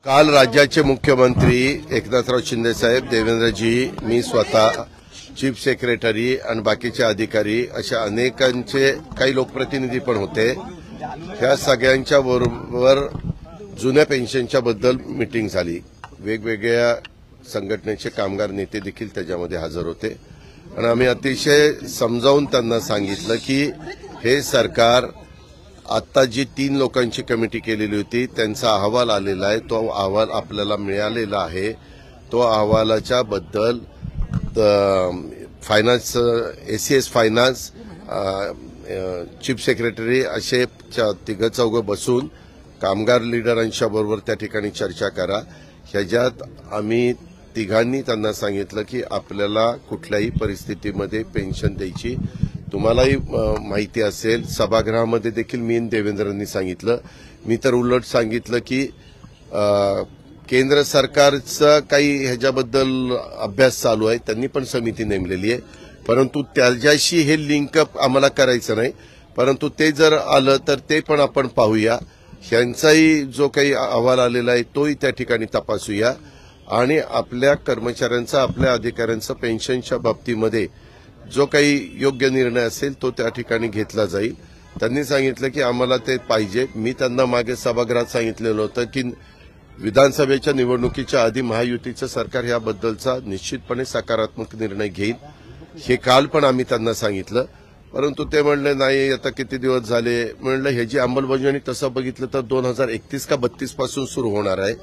काल राज्याचे मुख्यमंत्री एकनाथराव शिंदे साहेब, देवेंद्रजी, मी स्वतः, चीफ सेक्रेटरी आणि बाकीचे अधिकारी अशा अनेकांचे काही लोकप्रतिनिधी पण होते. त्या सगळ्यांच्या बरोबर जुन्या पेन्शनच्या बद्दल मीटिंग झाली. वेगवेगळ्या संघटनेचे कामगार नेते देखील त्याच्यामध्ये हजर होते आणि आम्ही अतिशय समजावून त्यांना सांगितलं की हे सरकार आता जी 3 लोकांची कमिटी केलेली होती त्यांचा अहवाल आलेला आहे. तो अहवाल आपल्याला मिळालेला आहे. तो अहवालाच्या बद्दल finance, ACS finance, chief secretary असे 3-4 बसून कामगार लिडरांच्या बरोबर त्या ठिकाणी चर्चा करा. ह्याच्यात आम्ही तिघांनी त्यांना सांगितलं की आपल्याला कुठल्याही परिस्थितीमध्ये पेन्शन द्यायची. तुम्हालाही माहिती असेल, सभागृहामध्ये देखील मी देवेंद्रांनी सांगितलं. मी तर उलट सांगितलं की केंद्र सरकारचा काही ह्याच्याबद्दल अभ्यास चालू आहे. त्यांनी पण समिती नेमलेली आहे, परंतु त्याच्याशी हे लिंकअप आम्हाला करायचं नाही. परंतु ते जर आलं तर ते पण आपण पाहूया. ह्यांचाही जो काही अहवाल आलेला आहे तोही त्या ठिकाणी तपासूया आणि आपल्या कर्मचाऱ्यांचा, आपल्या अधिकाऱ्यांचा पेन्शनच्या बाबतीमध्ये जो काही योग्य निर्णय असेल तो त्या ठिकाणी घेतला जाईल. त्यांनी सांगितलं की आम्हाला ते पाहिजे. मी त्यांना मागे सभागृहात सांगितलेलं होतं की विधानसभेच्या निवडणुकीच्या आधी महायुतीचं सरकार याबद्दलचा निश्चितपणे सकारात्मक निर्णय घेईल. हे काल पण आम्ही त्यांना सांगितलं, परंतु ते म्हणले नाही आता किती दिवस झाले. म्हणलं ह्याची अंमलबजावणी तसं बघितलं तर 2031 का 32 पासून सुरू होणार आहे.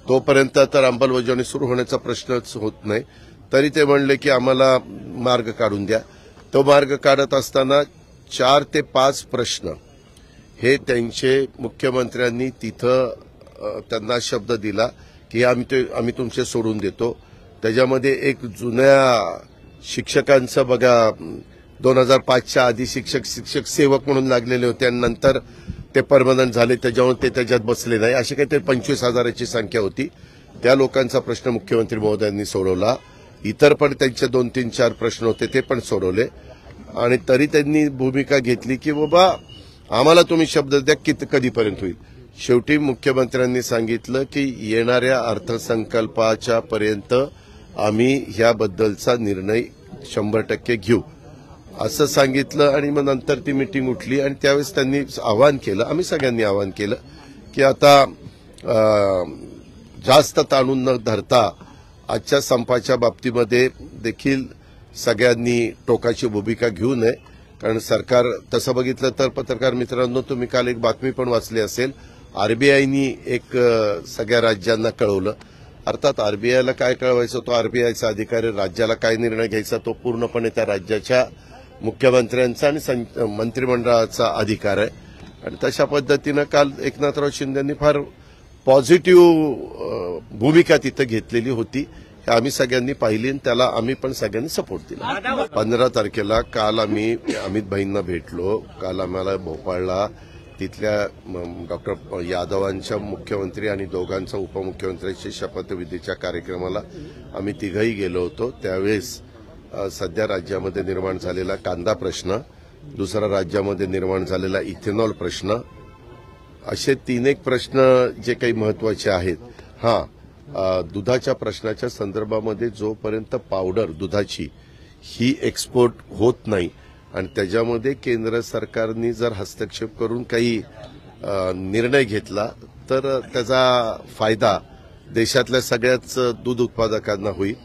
तोपर्यंत तर अंमलबजावणी सुरू होण्याचा प्रश्नच होत नाही. तरी ते म्हणले की आम्हाला मार्ग काढून द्या. तो मार्ग काढत असताना 4 ते 5 प्रश्न हे त्यांचे मुख्यमंत्र्यांनी तिथं त्यांना शब्द दिला की आम्ही तुमचे सोडून देतो. त्याच्यामध्ये एक जुन्या शिक्षकांचं बघा, 2005च्या आधी शिक्षक सेवक म्हणून लागलेले होते आणि नंतर ते परमनंट झाले, त्याच्यामुळे ते त्याच्यात बसले नाही. अशी काहीतरी 25,000ची संख्या होती. त्या लोकांचा प्रश्न मुख्यमंत्री महोदयांनी सोडवला. इतर पण त्यांचे 2-3-4 प्रश्न होते ते पण सोडवले आणि तरी त्यांनी भूमिका घेतली की बाबा आम्हाला तुम्ही शब्द द्या कधीपर्यंत होईल. शेवटी मुख्यमंत्र्यांनी सांगितलं की येणाऱ्या अर्थसंकल्पाच्या पर्यंत आम्ही ह्याबद्दलचा निर्णय 100% घेऊ असं सांगितलं. आणि मग नंतर ती मीटिंग उठली आणि त्यावेळेस त्यांनी आवाहन केलं, आम्ही सगळ्यांनी आवाहन केलं की आता जास्त ताणून न धरता आजच्या संपाच्या बाबतीमध्ये देखील सगळ्यांनी टोकाची भूमिका घेऊ नये. कारण सरकार तसं बघितलं तर पत्रकार मित्रांनो, तुम्ही काल एक बातमी पण वाचली असेल, आरबीआयनी एक सगळ्या राज्यांना कळवलं. अर्थात आरबीआयला काय कळवायचं, तो आरबीआयचा अधिकारी, राज्याला काय निर्णय घ्यायचा तो पूर्णपणे त्या राज्याच्या मुख्यमंत्र्यांचा आणि मंत्रिमंडळाचा अधिकार आहे. आणि तशा पद्धतीनं काल एकनाथराव शिंदेंनी फार पॉझिटिव्ह भूमिका तिथं घेतलेली होती. हे आम्ही सगळ्यांनी पाहिली आणि त्याला आम्ही पण सगळ्यांनी सपोर्ट दिला. 15 तारखेला काल आम्ही अमित भाईंना भेटलो. काल आम्हाला भोपाळला तिथल्या डॉक्टर यादवांच्या मुख्यमंत्री आणि दोघांच्या उपमुख्यमंत्र्यांच्या शपथविधीच्या कार्यक्रमाला आम्ही तिघही गेलो होतो. त्यावेळेस सध्या राज्यामध्ये निर्माण झालेला कांदा प्रश्न, दुसरा राज्यामध्ये निर्माण झालेला इथेनॉल प्रश्न, असे 3 प्रश्न जे काही महत्वाचे आहेत. दुधाच्या प्रश्नाच्या संदर्भामध्ये जोपर्यंत पावडर दुधाची ही एक्सपोर्ट होत नाही आणि त्याच्यामध्ये केंद्र सरकारने जर हस्तक्षेप करून काही निर्णय घेतला तर त्याचा फायदा देशातल्या सगळ्याच दूध उत्पादकांना होईल.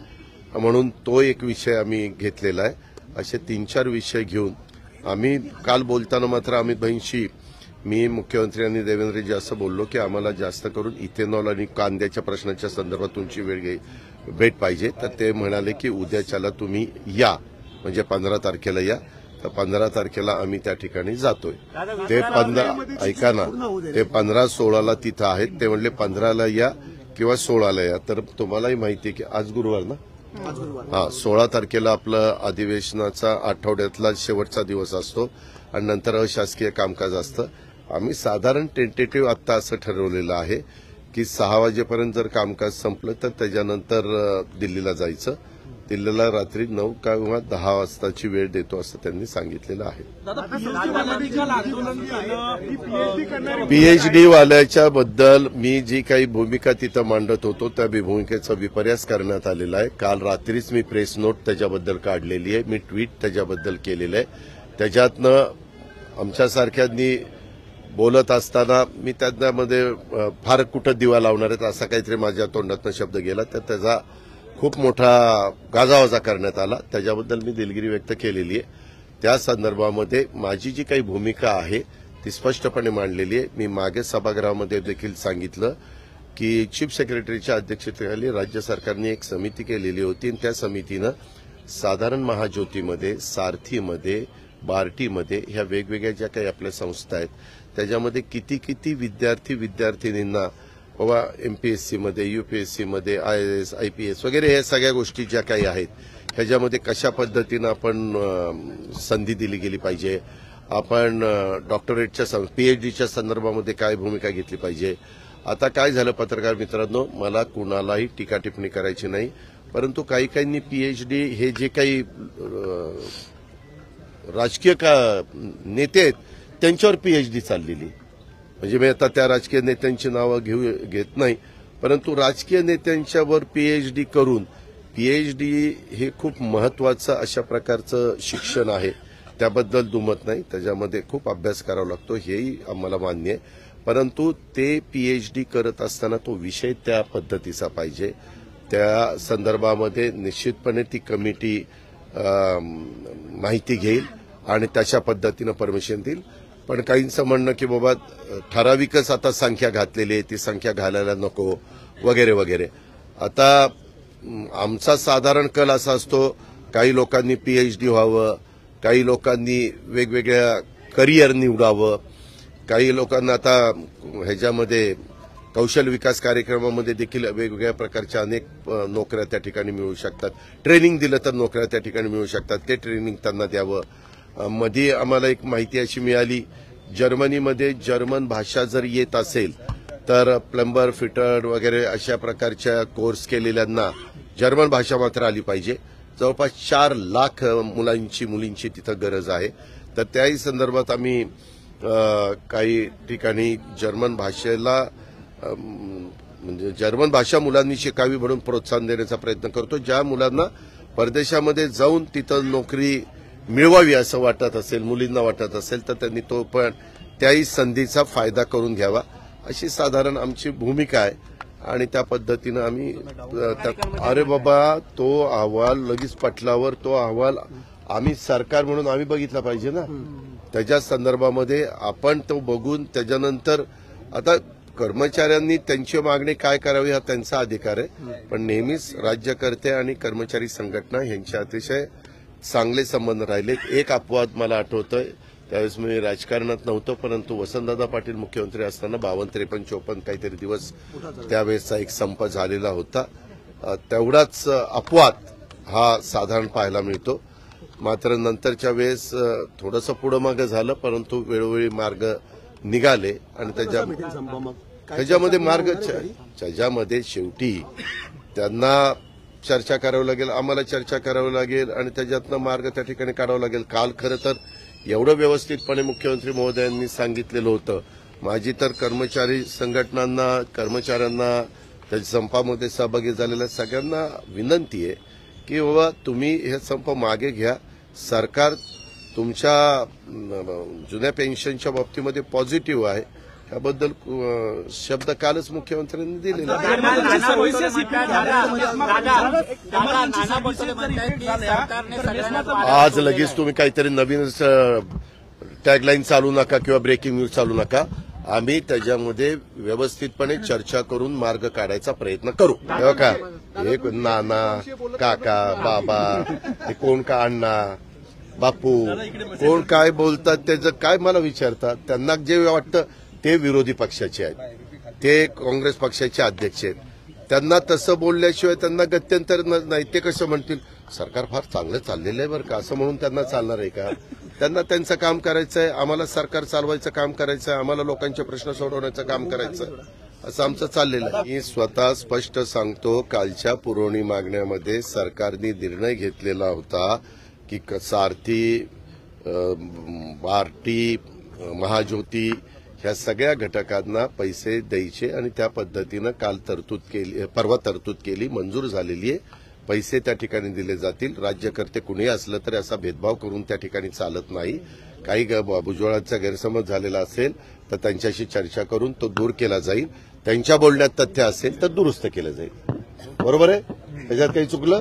म्हणून तो एक विषय आम्ही घेतलेला आहे. असे 3-4 विषय घेऊन आम्ही काल बोलताना मात्र अमित भाईंशी मी, मुख्यमंत्री आणि देवेंद्रजी असं बोललो की आम्हाला जास्त करून इथेनॉल आणि कांद्याच्या प्रश्नाच्या संदर्भात तुमची भेट पाहिजे. तर ते म्हणाले की उद्याच्याला तुम्ही या, म्हणजे 15 तारखेला या. तर 15 तारखेला आम्ही त्या ठिकाणी जातोय. ते 15 ऐका ना, ते 15-16ला तिथं आहेत. ते म्हणले 15ला या किंवा 16ला या. तर तुम्हालाही माहिती आहे की आज गुरुवार ना, 16 तारखेला आपलं अधिवेशनाचा आठवड्यातला शेवटचा दिवस असतो आणि नंतर अशासकीय कामकाज असतं. आम्ही साधारण टेंटेटिव्ह आत्ता असं ठरवलेलं आहे की 6 वाजेपर्यंत जर कामकाज संपलं तर त्याच्यानंतर दिल्लीला जायचं दिल्लीला रात्री 9 किंवा 10 वाजताची वेळ देतो असं त्यांनी सांगितलेलं आहे. पीएचडी वाल्याच्या बद्दल मी जी काही भूमिका तिथं मांडत होतो त्या भूमिकेचा विपर्यास करण्यात आलेला आहे. काल रात्रीच मी प्रेस नोट त्याच्याबद्दल काढलेली आहे, मी ट्विट त्याच्याबद्दल केलेलं आहे. त्याच्यातनं आमच्यासारख्यांनी बोलत असताना मी त्यामध्ये फार कुठं दिवा लावणार आहेत असा काहीतरी माझ्या तोंडातनं शब्द गेला, तर त्याचा खूप मोठा गाजावाजा करण्यात आला. त्याच्याबद्दल मी दिलगिरी व्यक्त केलेली आहे. त्या संदर्भामध्ये माझी जी काही भूमिका आहे ती स्पष्टपणे मांडलेली आहे. मी मागे सभागृहामध्ये देखील सांगितलं की चीफ सेक्रेटरीच्या अध्यक्षतेखाली राज्य सरकारने एक समिती केलेली होती आणि त्या समितीनं साधारण महाज्योतीमध्ये, सारथीमध्ये, बार्टीमध्ये ह्या वेगवेगळ्या ज्या काही आपल्या संस्था आहेत त्याच्यामध्ये किती विद्यार्थिनींना बाबा एमपीएससीमध्ये, यूपीएससीमध्ये, IAS, IPS वगैरे या सगळ्या गोष्टी ज्या काही आहेत ह्याच्यामध्ये कशा पद्धतीनं आपण संधी दिली गेली पाहिजे, आपण डॉक्टरेटच्या पीएचडीच्या संदर्भामध्ये काय भूमिका घेतली पाहिजे. आता काय झालं पत्रकार मित्रांनो, मला कुणालाही टीका टिप्पणी करायची नाही, परंतु काहींनी पीएचडी हे जे काही राजकीय नेते आहेत त्यांच्यावर पीएचडी चाललेली, म्हणजे मी आता त्या राजकीय नेत्यांची नावं घेत नाही, परंतु राजकीय नेत्यांच्यावर पीएचडी करून, पीएचडी हे खूप महत्वाचं अशा प्रकारचं शिक्षण आहे, त्याबद्दल दुमत नाही, त्याच्यामध्ये खूप अभ्यास करावा लागतो हेही आम्हाला मान्य आहे. परंतु ते पीएचडी करत असताना तो विषय त्या पद्धतीचा पाहिजे. त्या संदर्भामध्ये निश्चितपणे ती कमिटी माहिती घेईल आणि त्याच्या पद्धतीनं परमिशन देईल. पण काहींचं म्हणणं की बाबा ठराविकच आता संख्या घातलेली आहे, ती संख्या घालायला नको वगैरे वगैरे. आता आमचा साधारण कल असा असतो, काही लोकांनी पीएचडी व्हावं, काही लोकांनी वेगवेगळ्या करिअर निवडावं, काही लोकांना आता ह्याच्यामध्ये कौशल्य विकास कार्यक्रमामध्ये देखील वेगवेगळ्या प्रकारच्या अनेक नोकऱ्या त्या ठिकाणी मिळू शकतात. ट्रेनिंग दिलं तर नोकऱ्या त्या ठिकाणी मिळू शकतात, ते ट्रेनिंग त्यांना द्यावं. मध्ये आम्हाला एक माहिती अशी मिळाली, जर्मनीमध्ये जर्मन भाषा जर येत असेल तर प्लंबर, फिटर वगैरे अशा प्रकारच्या कोर्स केलेल्यांना जर्मन भाषा मात्र आली पाहिजे. जवळपास 4 लाख मुलींची तिथं गरज आहे. तर त्याही संदर्भात आम्ही काही ठिकाणी जर्मन भाषेला म्हणजे जर्मन भाषा मुलांनी शिकावी म्हणून प्रोत्साहन देण्याचा प्रयत्न करतो. ज्या मुलांना परदेशामध्ये जाऊन तिथं नोकरी मिळवावी असं वाटत असेल, मुलींना वाटत असेल, तर त्यांनी तो पण त्याही संधीचा फायदा करून घ्यावा अशी साधारण आमची भूमिका आहे. आणि त्या पद्धतीनं आम्ही अरे बाबा तो अहवाल लगेच पटलावर तो अहवाल आम्ही सरकार म्हणून आम्ही बघितला पाहिजे ना. त्याच्या संदर्भामध्ये आपण तो बघून त्याच्यानंतर आता कर्मचाऱ्यांनी त्यांची मागणी काय करावी हा त्यांचा अधिकार आहे. पण नेहमीच राज्यकर्ते आणि कर्मचारी संघटना यांचे अतिशय चांगले संबंध राहिले. एक अपवाद मला आठवतोय, त्यावेळेस मी राजकारणात नव्हतो, परंतु वसंतदादा पाटील मुख्यमंत्री असताना 52, 53, 54 काहीतरी दिवस त्यावेळेसचा एक संप झालेला होता. तेवढाच अपवाद हा साधारण पाहायला मिळतो. मात्र नंतरच्या वेळेस थोडंसं पुढं मागं झालं, परंतु वेळोवेळी मार्ग निघाले आणि त्याच्यामध्ये मार्ग त्याच्यामध्ये शेवटी त्यांना चर्चा करावी लागेल, आम्हाला चर्चा करावी लागेल आणि त्याच्यातनं मार्ग त्या ठिकाणी काढावा लागेल. काल खरं तर एवढं व्यवस्थितपणे मुख्यमंत्री महोदयांनी सांगितलेलं होतं. माझी तर कर्मचारी संघटनांना, कर्मचाऱ्यांना, त्या संपामध्ये सहभागी झालेल्या सगळ्यांना विनंती आहे की बाबा तुम्ही हे संप मागे घ्या. सरकार तुमच्या जुन्या पेन्शनच्या बाबतीमध्ये पॉझिटिव्ह आहे, त्याबद्दल शब्द कालच मुख्यमंत्र्यांनी दिलेला. आज लगेच तुम्ही काहीतरी नवीन टॅगलाईन चालू नका किंवा ब्रेकिंग न्यूज चालू नका. आम्ही त्याच्यामध्ये व्यवस्थितपणे चर्चा करून मार्ग काढायचा प्रयत्न करू. का हे नाना, काका, बाबा, हे कोण का अण्णा, बापू, कोण काय बोलतात त्याचं काय मला विचारतात. त्यांना जे वाटतं ते विरोधी पक्षाचे आहेत, ते काँग्रेस पक्षाचे अध्यक्ष आहेत. त्यांना तसं बोलल्याशिवाय त्यांना गत्यंतर नाही. ते कसं म्हणतील सरकार फार चांगलं चाललेलं आहे बरं का, असं म्हणून त्यांना चालणार आहे का? त्यांना त्यांचं काम करायचं आहे, आम्हाला सरकार चालवायचं काम करायचं आहे, आम्हाला लोकांचे प्रश्न सोडवण्याचं काम करायचं आहे. असं आमचं चाललेलं आहे. मी स्वतः स्पष्ट सांगतो, कालच्या पुरवणी मागण्यामध्ये सरकारने निर्णय घेतलेला होता की सारथी, बार्टी, महाज्योती ह्या सगळ्या घटकांना पैसे द्यायचे आणि त्या पद्धतीनं काल तरतूद केली, परवा तरतूद केली, मंजूर झालेली आहे. पैसे त्या ठिकाणी दिले जातील. राज्यकर्ते कुणीही असलं तरी असा भेदभाव करून त्या ठिकाणी चालत नाही. काही भुजबळांचा गैरसमज झालेला असेल तर त्यांच्याशी चर्चा करून तो दूर केला जाईल. त्यांच्या बोलण्यात तथ्य असेल तर दुरुस्त केलं जाईल. बरोबर आहे? त्याच्यात काही चुकलं